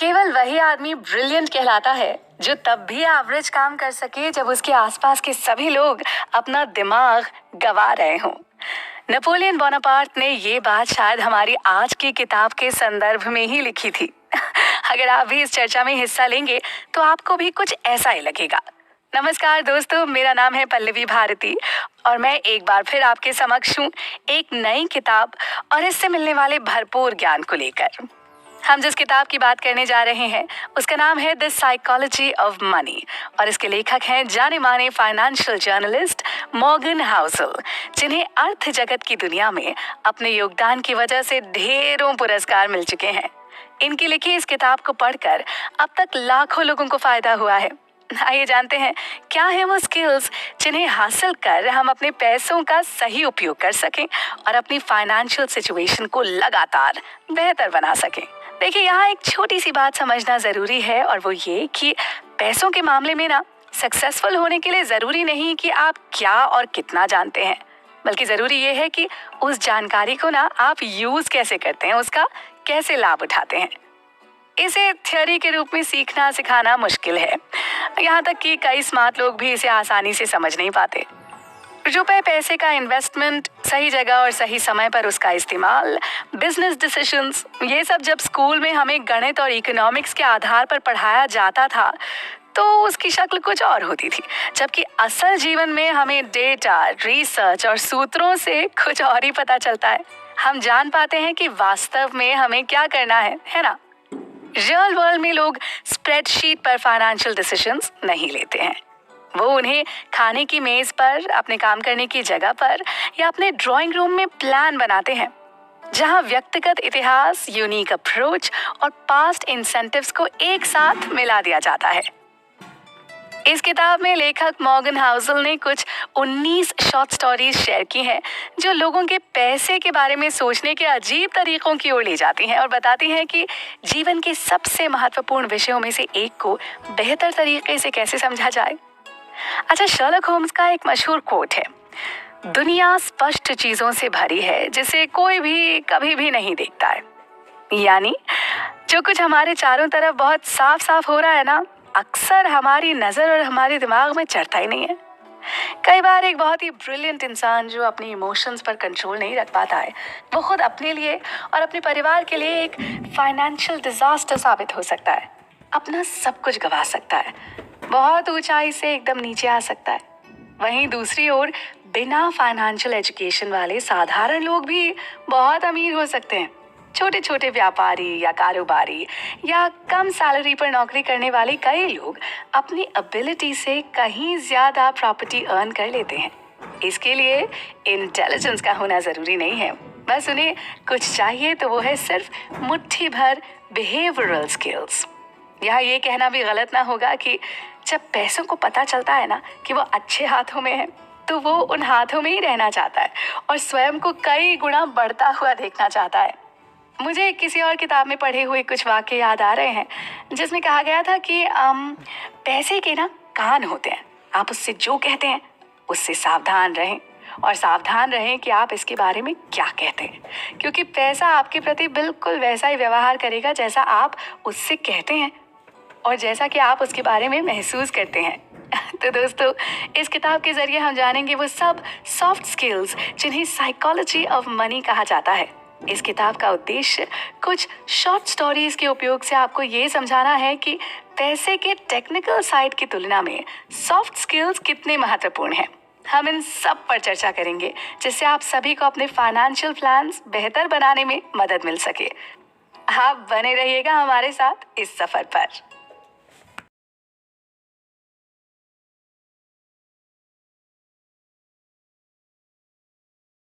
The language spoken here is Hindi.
केवल वही आदमी ब्रिलियंट कहलाता है जो तब भी एवरेज काम कर सके जब उसके आसपास के सभी लोग अपना दिमाग गवा रहे हों। नेपोलियन बोनापार्ट ने ये बात शायद हमारी आज की किताब के संदर्भ में ही लिखी थी। अगर आप भी इस चर्चा में हिस्सा लेंगे तो आपको भी कुछ ऐसा ही लगेगा। नमस्कार दोस्तों, मेरा नाम है पल्लवी भारती और मैं एक बार फिर आपके समक्ष हूँ एक नई किताब और इससे मिलने वाले भरपूर ज्ञान को लेकर। हम जिस किताब की बात करने जा रहे हैं उसका नाम है द साइकोलॉजी ऑफ मनी और इसके लेखक हैं जाने माने फाइनेंशियल जर्नलिस्ट मॉर्गन हाउसल, जिन्हें अर्थ जगत की दुनिया में अपने योगदान की वजह से ढेरों पुरस्कार मिल चुके हैं। इनकी लिखी इस किताब को पढ़कर अब तक लाखों लोगों को फायदा हुआ है। आइए जानते हैं क्या है वो स्किल्स जिन्हें हासिल कर हम अपने पैसों का सही उपयोग कर सकें और अपनी फाइनेंशियल सिचुएशन को लगातार बेहतर बना सकें। देखिए, यहाँ एक छोटी सी बात समझना जरूरी है और वो ये कि पैसों के मामले में ना सक्सेसफुल होने के लिए जरूरी नहीं कि आप क्या और कितना जानते हैं, बल्कि जरूरी ये है कि उस जानकारी को ना आप यूज कैसे करते हैं, उसका कैसे लाभ उठाते हैं। इसे थ्योरी के रूप में सीखना सिखाना मुश्किल है, यहाँ तक कि कई स्मार्ट लोग भी इसे आसानी से समझ नहीं पाते। रुपए पैसे का इन्वेस्टमेंट, सही जगह और सही समय पर उसका इस्तेमाल, बिजनेस डिसीजंस, ये सब जब स्कूल में हमें गणित और इकोनॉमिक्स के आधार पर पढ़ाया जाता था तो उसकी शक्ल कुछ और होती थी, जबकि असल जीवन में हमें डेटा, रिसर्च और सूत्रों से कुछ और ही पता चलता है। हम जान पाते हैं कि वास्तव में हमें क्या करना है ना। रियल वर्ल्ड में लोग स्प्रेडशीट पर फाइनेंशियल डिसीजंस नहीं लेते हैं। वो उन्हें खाने की मेज पर, अपने काम करने की जगह पर या अपने ड्राइंग रूम में प्लान बनाते हैं, जहां व्यक्तिगत इतिहास, यूनिक अप्रोच और पास्ट इंसेंटिव्स को एक साथ मिला दिया जाता है। इस किताब में लेखक मॉर्गन हाउसल ने कुछ 19 शॉर्ट स्टोरीज शेयर की हैं जो लोगों के पैसे के बारे में सोचने के अजीब तरीकों की ओर ले जाती हैं और बताती हैं कि जीवन के सबसे महत्वपूर्ण विषयों में से एक को बेहतर तरीके से कैसे समझा जाए। अच्छा, शर्लक होम्स का एक मशहूर कोट है, दुनिया स्पष्ट चीजों से भरी है जिसे कोई भी कभी भी नहीं देखता है। यानी जो कुछ हमारे चारों तरफ बहुत साफ साफ हो रहा है ना, अक्सर हमारी नजर और हमारे दिमाग में चढ़ता ही नहीं है। कई बार एक बहुत ही ब्रिलियंट इंसान जो अपने इमोशंस पर कंट्रोल नहीं रख पाता है, वो खुद अपने लिए और अपने परिवार के लिए एक फाइनेंशियल डिजास्टर साबित हो सकता है। अपना सब कुछ गंवा सकता है, बहुत ऊंचाई से एकदम नीचे आ सकता है। वहीं दूसरी ओर बिना फाइनेंशियल एजुकेशन वाले साधारण लोग भी बहुत अमीर हो सकते हैं। छोटे छोटे व्यापारी या कारोबारी या कम सैलरी पर नौकरी करने वाले कई लोग अपनी एबिलिटी से कहीं ज्यादा प्रॉपर्टी अर्न कर लेते हैं। इसके लिए इंटेलिजेंस का होना जरूरी नहीं है, बस उन्हें कुछ चाहिए तो वो है सिर्फ मुट्ठी भर बिहेवियरल स्किल्स। यहाँ ये कहना भी गलत ना होगा कि जब पैसों को पता चलता है ना कि वो अच्छे हाथों में है तो वो उन हाथों में ही रहना चाहता है और स्वयं को कई गुना बढ़ता हुआ देखना चाहता है। मुझे किसी और किताब में पढ़े हुए कुछ वाक्य याद आ रहे हैं जिसमें कहा गया था कि पैसे के ना कान होते हैं, आप उससे जो कहते हैं उससे सावधान रहें और सावधान रहें कि आप इसके बारे में क्या कहते हैं, क्योंकि पैसा आपके प्रति बिल्कुल वैसा ही व्यवहार करेगा जैसा आप उससे कहते हैं और जैसा कि आप उसके बारे में महसूस करते हैं। तो दोस्तों, इस किताब के जरिए हम जानेंगे वो सब सॉफ्ट स्किल्स जिन्हें साइकोलॉजी ऑफ मनी कहा जाता है। इस किताब का उद्देश्य कुछ शॉर्ट स्टोरीज के उपयोग से आपको ये समझाना है कि पैसे के टेक्निकल साइड की तुलना में सॉफ्ट स्किल्स कितने महत्वपूर्ण हैं। हम इन सब पर चर्चा करेंगे जिससे आप सभी को अपने फाइनेंशियल प्लान्स बेहतर बनाने में मदद मिल सके। आप बने रहिएगा हमारे साथ इस सफर पर।